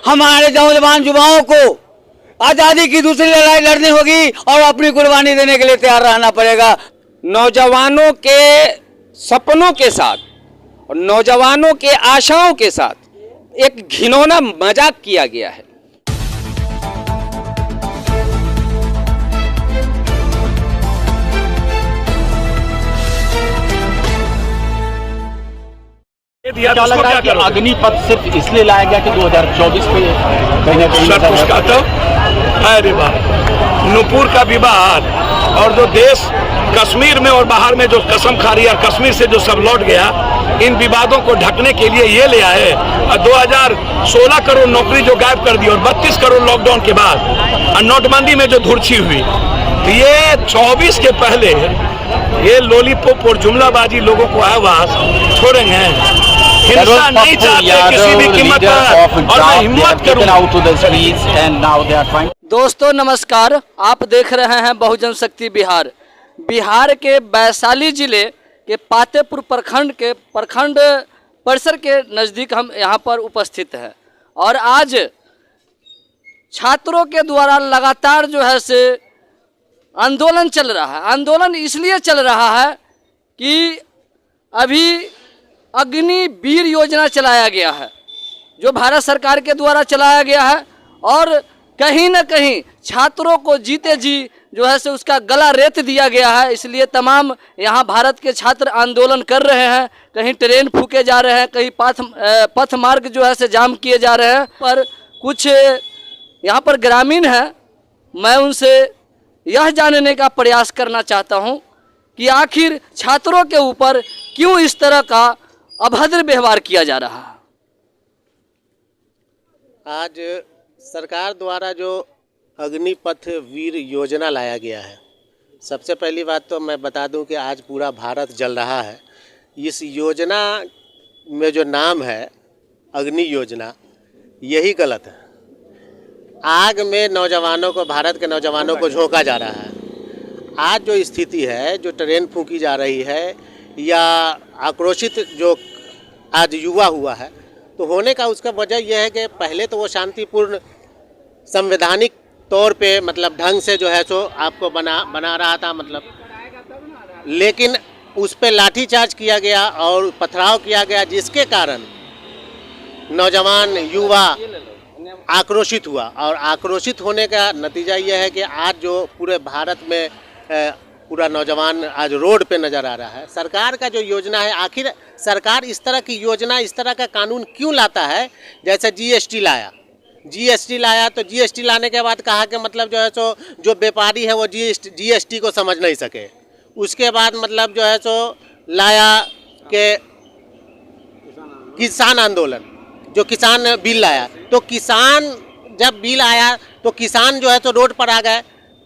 हमारे नौजवान युवाओं को आजादी की दूसरी लड़ाई लड़नी होगी और अपनी कुर्बानी देने के लिए तैयार रहना पड़ेगा। नौजवानों के सपनों के साथ और नौजवानों के आशाओं के साथ एक घिनौना मजाक किया गया है। क्या लग रहा है कि अग्निपथ सिर्फ इसलिए लाया गया कि 2024 पे अरे वाह, नूपुर का विवाद और जो देश कश्मीर में और बाहर में जो कसम खा रही है, कश्मीर से जो सब लौट गया, इन विवादों को ढकने के लिए ये ले आए। और 2016 करोड़ नौकरी जो गायब कर दी और 32 करोड़ लॉकडाउन के बाद और नोटबंदी में जो धुर्छी हुई, ये 24 के पहले ये लॉलीपॉप और जुमलाबाजी लोगों को आवाज छोड़ेंगे। हिंसा नहीं चाहते किसी भी कीमत पर और मैं हिम्मत करूंगा। दोस्तों नमस्कार, आप देख रहे हैं बहुजन शक्ति बिहार। बिहार के वैशाली जिले के पातेपुर प्रखंड परिसर के नज़दीक हम यहाँ पर उपस्थित हैं और आज छात्रों के द्वारा लगातार जो है से आंदोलन चल रहा है। आंदोलन इसलिए चल रहा है कि अभी अग्निवीर योजना चलाया गया है, जो भारत सरकार के द्वारा चलाया गया है और कहीं न कहीं छात्रों को जीते जी जो है से उसका गला रेत दिया गया है। इसलिए तमाम यहाँ भारत के छात्र आंदोलन कर रहे हैं। कहीं ट्रेन फूके जा रहे हैं, कहीं पथ मार्ग जो है से जाम किए जा रहे हैं। पर कुछ यहाँ पर ग्रामीण हैं, मैं उनसे यह जानने का प्रयास करना चाहता हूँ कि आखिर छात्रों के ऊपर क्यों इस तरह का अभद्र व्यवहार किया जा रहा है। आज सरकार द्वारा जो अग्निपथ वीर योजना लाया गया है, सबसे पहली बात तो मैं बता दूं कि आज पूरा भारत जल रहा है। इस योजना में जो नाम है अग्नि योजना, यही गलत है। आग में नौजवानों को, भारत के नौजवानों को झोंका जा रहा है। आज जो स्थिति है, जो ट्रेन फूकी जा रही है या आक्रोशित जो आज युवा हुआ है, तो होने का उसका वजह यह है कि पहले तो वो शांतिपूर्ण संवैधानिक तौर पे मतलब ढंग से जो है सो आपको बना रहा था, मतलब, लेकिन उस पे लाठीचार्ज किया गया और पथराव किया गया, जिसके कारण नौजवान युवा आक्रोशित हुआ। और आक्रोशित होने का नतीजा यह है कि आज जो पूरे भारत में पूरा नौजवान आज रोड पे नज़र आ रहा है। सरकार का जो योजना है, आखिर सरकार इस तरह की योजना, इस तरह का कानून क्यों लाता है? जैसे जीएसटी लाया तो जीएसटी लाने के बाद कहा कि मतलब जो है सो जो व्यापारी है वो जीएसटी को समझ नहीं सके। उसके बाद मतलब जो है सो लाया कि किसान आंदोलन, जो किसान बिल लाया, तो किसान जब बिल आया तो किसान जो है तो रोड पर आ गए।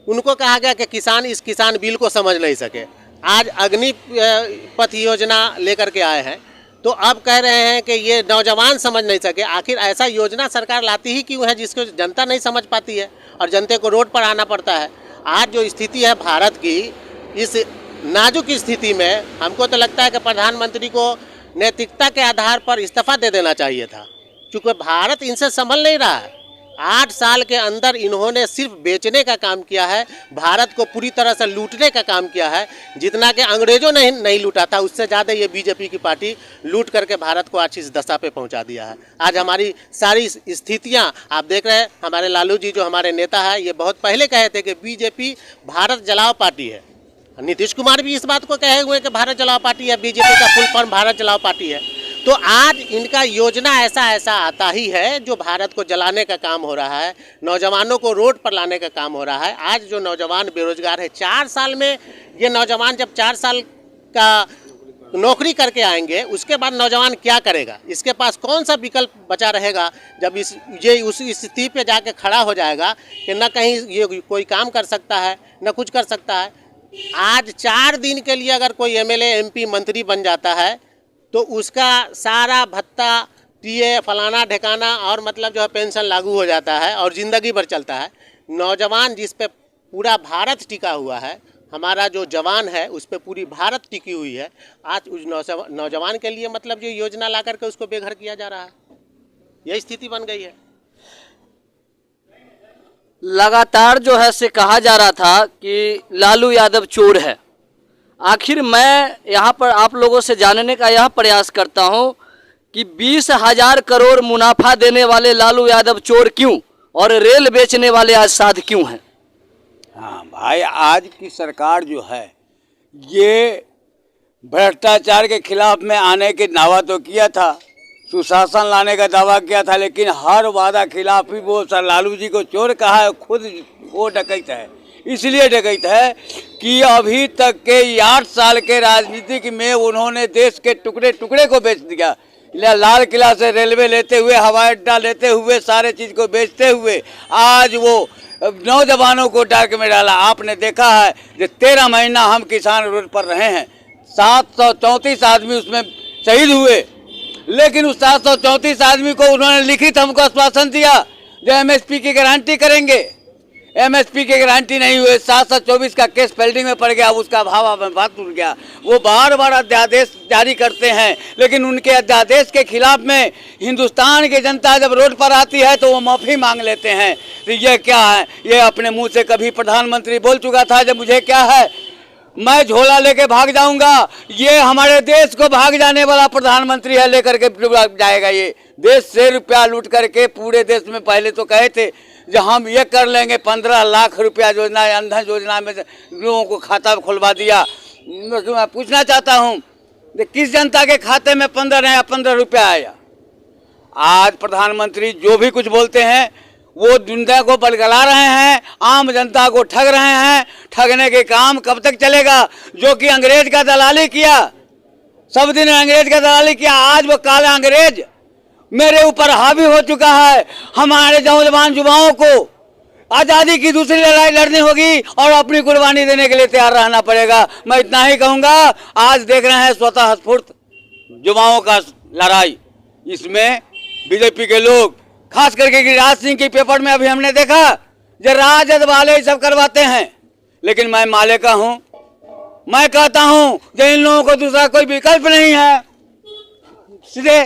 उनको कहा गया कि किसान इस किसान बिल को समझ नहीं सके। आज अग्निपथ योजना लेकर के आए हैं, तो अब कह रहे हैं कि ये नौजवान समझ नहीं सके। आखिर ऐसा योजना सरकार लाती ही क्यों है जिसको जनता नहीं समझ पाती है और जनता को रोड पर आना पड़ता है? आज जो स्थिति है भारत की, इस नाजुक स्थिति में हमको तो लगता है कि प्रधानमंत्री को नैतिकता के आधार पर इस्तीफा दे देना चाहिए था, क्योंकि भारत इनसे संभल नहीं रहा है। 8 साल के अंदर इन्होंने सिर्फ बेचने का काम किया है, भारत को पूरी तरह से लूटने का काम किया है। जितना कि अंग्रेजों ने नहीं लूटा था, उससे ज़्यादा ये बीजेपी की पार्टी लूट करके भारत को आज इस दशा पे पहुंचा दिया है। आज हमारी सारी स्थितियां आप देख रहे हैं। हमारे लालू जी जो हमारे नेता है, ये बहुत पहले कहे थे कि बीजेपी भारत जलाओ पार्टी है। नीतीश कुमार भी इस बात को कहे हुए कि भारत जलाओ पार्टी है, बीजेपी का फुल फॉर्म भारत जलाओ पार्टी है। तो आज इनका योजना ऐसा आता ही है जो भारत को जलाने का काम हो रहा है, नौजवानों को रोड पर लाने का काम हो रहा है। आज जो नौजवान बेरोजगार है, 4 साल में ये नौजवान जब 4 साल का नौकरी करके आएंगे, उसके बाद नौजवान क्या करेगा? इसके पास कौन सा विकल्प बचा रहेगा जब ये उस स्थिति पे जाके खड़ा हो जाएगा कि न कहीं ये कोई काम कर सकता है, न कुछ कर सकता है। आज 4 दिन के लिए अगर कोई एमएलए एमपी मंत्री बन जाता है तो उसका सारा भत्ता, टीए, फलाना ढेकाना और मतलब जो है पेंशन लागू हो जाता है और ज़िंदगी भर चलता है। नौजवान जिस पे पूरा भारत टिका हुआ है, हमारा जो जवान है उस पे पूरी भारत टिकी हुई है, आज उस नौजवान के लिए मतलब जो योजना ला करके उसको बेघर किया जा रहा है। यही स्थिति बन गई है। लगातार जो है से कहा जा रहा था कि लालू यादव चोर है। आखिर मैं यहाँ पर आप लोगों से जानने का यह प्रयास करता हूँ कि 20,000 करोड़ मुनाफा देने वाले लालू यादव चोर क्यों और रेल बेचने वाले आज साध क्यों हैं? हाँ भाई, आज की सरकार जो है ये भ्रष्टाचार के खिलाफ में आने के दावा तो किया था, सुशासन लाने का दावा किया था, लेकिन हर वादा खिलाफ ही वो सर लालू जी को चोर कहा है। खुद वो डकैत है, इसलिए डकैत है कि अभी तक के 8 साल के राजनीतिक में उन्होंने देश के टुकड़े टुकड़े को बेच दिया। लाल किला से रेलवे लेते हुए, हवाई अड्डा लेते हुए, सारे चीज़ को बेचते हुए आज वो नौजवानों को डाक में डाला। आपने देखा है कि 13 महीना हम किसान रोड पर रहे हैं, 734 आदमी उसमें शहीद हुए, लेकिन उस 734 आदमी को उन्होंने लिखित हमको आश्वासन दिया जो एमएसपी की गारंटी करेंगे। एमएसपी की गारंटी नहीं हुए, 724 का केस पेंडिंग में पड़ गया, उसका भाव में बात उठ गया। वो बार बार अध्यादेश जारी करते हैं, लेकिन उनके अध्यादेश के खिलाफ में हिंदुस्तान की जनता जब रोड पर आती है तो वो माफ़ी मांग लेते हैं। तो ये क्या है? ये अपने मुंह से कभी प्रधानमंत्री बोल चुका था जब मुझे क्या है, मैं झोला लेके भाग जाऊंगा। ये हमारे देश को भाग जाने वाला प्रधानमंत्री है, लेकर के जाएगा। ये देश से रुपया लूट करके पूरे देश में पहले तो कहे थे जो हम ये कर लेंगे, 15 लाख रुपया योजना, अंधन योजना में लोगों को खाता खुलवा दिया। मैं पूछना चाहता हूँ किस जनता के खाते में 15 रुपया आया? आज प्रधानमंत्री जो भी कुछ बोलते हैं वो दुनिया को बलगला रहे हैं, आम जनता को ठग रहे हैं। ठगने के काम कब तक चलेगा? जो कि अंग्रेज का दलाली किया, सब दिन अंग्रेज का दलाली किया, आज वो काला अंग्रेज मेरे ऊपर हावी हो चुका है। हमारे नौजवान युवाओं को आज़ादी की दूसरी लड़ाई लड़नी होगी और अपनी कुर्बानी देने के लिए तैयार रहना पड़ेगा। मैं इतना ही कहूँगा। आज देख रहे हैं स्वतः स्फूर्त युवाओं का लड़ाई, इसमें बीजेपी के लोग, खास करके गिरिराज सिंह के पेपर में अभी हमने देखा जो राजद वाले सब करवाते हैं, लेकिन मैं माले का हूँ, मैं कहता हूँ जो इन लोगों को दूसरा कोई विकल्प नहीं है, सीधे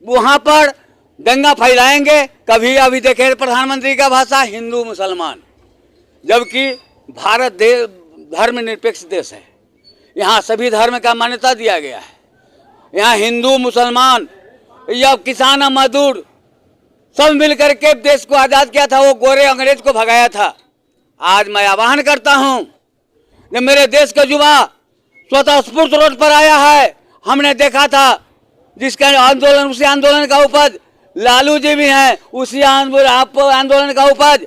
वहाँ पर दंगा फैलाएंगे। कभी अभी देखे प्रधानमंत्री का भाषा हिंदू मुसलमान, जबकि भारत देश धर्मनिरपेक्ष देश है, यहाँ सभी धर्म का मान्यता दिया गया है। यहाँ हिंदू मुसलमान या किसान मजदूर सब मिलकर के देश को आज़ाद किया था, वो गोरे अंग्रेज को भगाया था। आज मैं आह्वान करता हूँ जब मेरे देश का युवा स्वतः स्फूर्त रोड पर आया है, हमने देखा था जिसका आंदोलन, उसी आंदोलन का उपज लालू जी भी हैं, उसी आंदोलन का उपज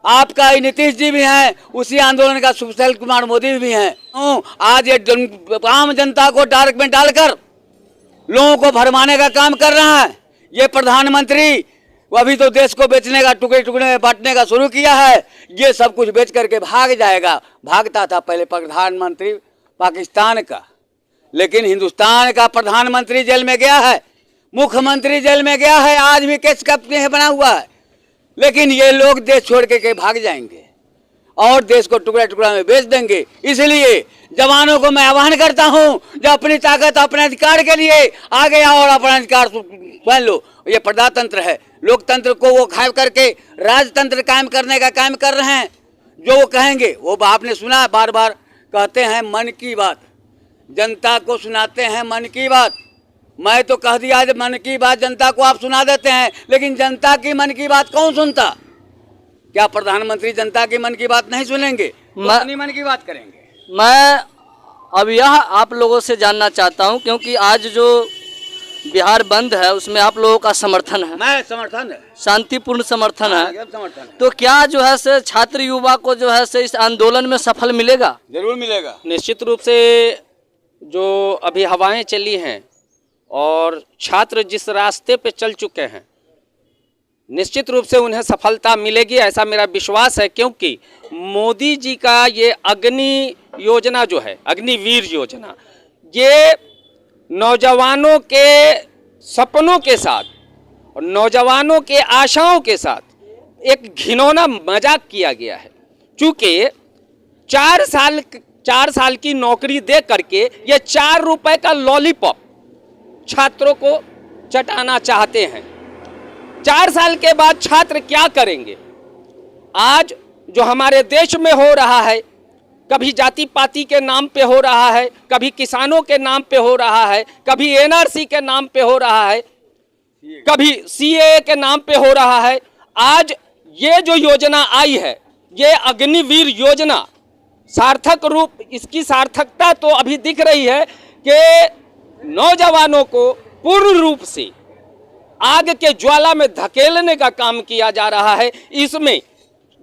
आपका नीतीश जी भी हैं, उसी आंदोलन का सुशील कुमार मोदी भी हैं। आज ये आम जनता को डार्क में डालकर लोगों को भरमाने का काम कर रहा है ये प्रधानमंत्री। अभी तो देश को बेचने का, टुकड़े टुकड़े में बांटने का शुरू किया है। ये सब कुछ बेच करके भाग जाएगा। भागता था पहले प्रधानमंत्री पाकिस्तान का, लेकिन हिंदुस्तान का प्रधानमंत्री जेल में गया है, मुख्यमंत्री जेल में गया है, आज भी केस कब्जे बना हुआ है। लेकिन ये लोग देश छोड़ के भाग जाएंगे और देश को टुकड़ा टुकड़ा में बेच देंगे। इसलिए जवानों को मैं आह्वान करता हूँ जो अपनी ताकत अपने अधिकार के लिए आगे आओ और अपना अधिकार स्वयं लो। ये प्रजातंत्र है, लोकतंत्र को वो खाए करके राजतंत्र कायम करने का काम कर रहे हैं। जो वो कहेंगे वो आपने सुना, बार बार कहते हैं मन की बात, जनता को सुनाते हैं मन की बात। मैं तो कह दिया जब मन की बात जनता को आप सुना देते हैं, लेकिन जनता की मन की बात कौन सुनता? क्या प्रधानमंत्री जनता की मन की बात नहीं सुनेंगे? अपनी मन की बात करेंगे। मैं अब यह आप लोगों से जानना चाहता हूं, क्योंकि आज जो बिहार बंद है उसमें आप लोगों का समर्थन है। मैं समर्थन है, शांतिपूर्ण समर्थन है। समर्थन है। तो क्या जो है से छात्र युवा को जो है से इस आंदोलन में सफल मिलेगा? जरूर मिलेगा। निश्चित रूप से जो अभी हवाएं चली हैं और छात्र जिस रास्ते पे चल चुके हैं, निश्चित रूप से उन्हें सफलता मिलेगी, ऐसा मेरा विश्वास है। क्योंकि मोदी जी का ये अग्नि योजना जो है, अग्निवीर योजना, ये नौजवानों के सपनों के साथ और नौजवानों के आशाओं के साथ एक घिनौना मजाक किया गया है। चूँकि 4 साल की नौकरी दे करके ये 4 रुपए का लॉलीपॉप छात्रों को चटाना चाहते हैं। 4 साल के बाद छात्र क्या करेंगे? आज जो हमारे देश में हो रहा है, कभी जाति पाति के नाम पे हो रहा है, कभी किसानों के नाम पे हो रहा है, कभी एनआरसी के नाम पे हो रहा है, कभी सीएए के नाम पे हो रहा है। आज ये जो योजना आई है, ये अग्निवीर योजना, सार्थक रूप, इसकी सार्थकता तो अभी दिख रही है कि नौजवानों को पूर्ण रूप से आग के ज्वाला में धकेलने का काम किया जा रहा है। इसमें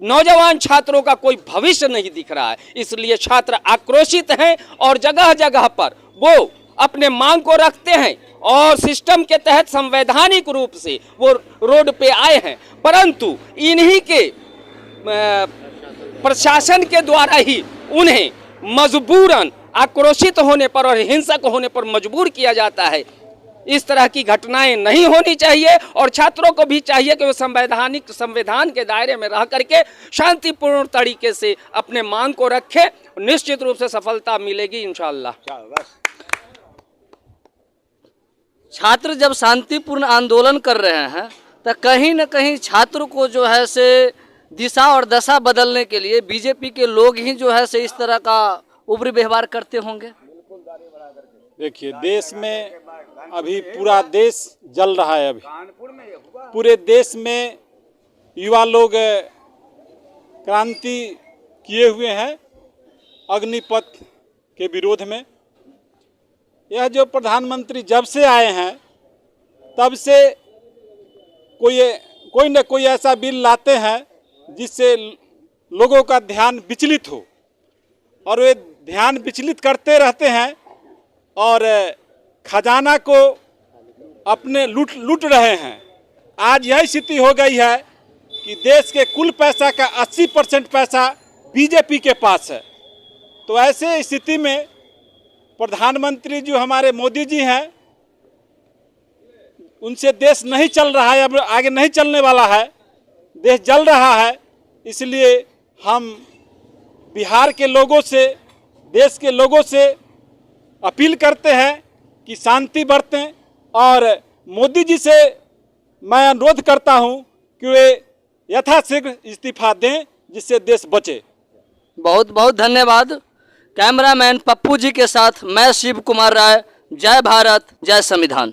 नौजवान छात्रों का कोई भविष्य नहीं दिख रहा है, इसलिए छात्र आक्रोशित हैं और जगह जगह पर वो अपने मांग को रखते हैं और सिस्टम के तहत संवैधानिक रूप से वो रोड पे आए हैं, परंतु इन्हीं के प्रशासन के द्वारा ही उन्हें मजबूरन आक्रोशित होने पर और हिंसक होने पर मजबूर किया जाता है। इस तरह की घटनाएं नहीं होनी चाहिए और छात्रों को भी चाहिए कि वो संविधान के दायरे में रह करके शांतिपूर्ण तरीके से अपने मांग को रखें। निश्चित रूप से सफलता मिलेगी इंशाअल्लाह। छात्र जब शांतिपूर्ण आंदोलन कर रहे हैं तो कहीं न कहीं छात्र को जो है से दिशा और दशा बदलने के लिए बीजेपी के लोग ही जो है से इस तरह का उग्र व्यवहार करते होंगे। देखिए, देश में अभी पूरा देश जल रहा है। अभी पूरे देश में युवा लोग क्रांति किए हुए हैं अग्निपथ के विरोध में। यह जो प्रधानमंत्री जब से आए हैं तब से कोई न कोई ऐसा बिल लाते हैं जिससे लोगों का ध्यान विचलित हो, और वे ध्यान विचलित करते रहते हैं और खजाना को अपने लूट रहे हैं। आज यही स्थिति हो गई है कि देश के कुल पैसा का 80% पैसा बीजेपी के पास है। तो ऐसे स्थिति में प्रधानमंत्री जो हमारे मोदी जी हैं, उनसे देश नहीं चल रहा है, अब आगे नहीं चलने वाला है, देश जल रहा है। इसलिए हम बिहार के लोगों से, देश के लोगों से अपील करते हैं कि शांति बरतें, और मोदी जी से मैं अनुरोध करता हूं कि वे यथाशीघ्र इस्तीफा दें जिससे देश बचे। बहुत बहुत धन्यवाद। कैमरामैन पप्पू जी के साथ मैं शिव कुमार राय। जय भारत, जय संविधान।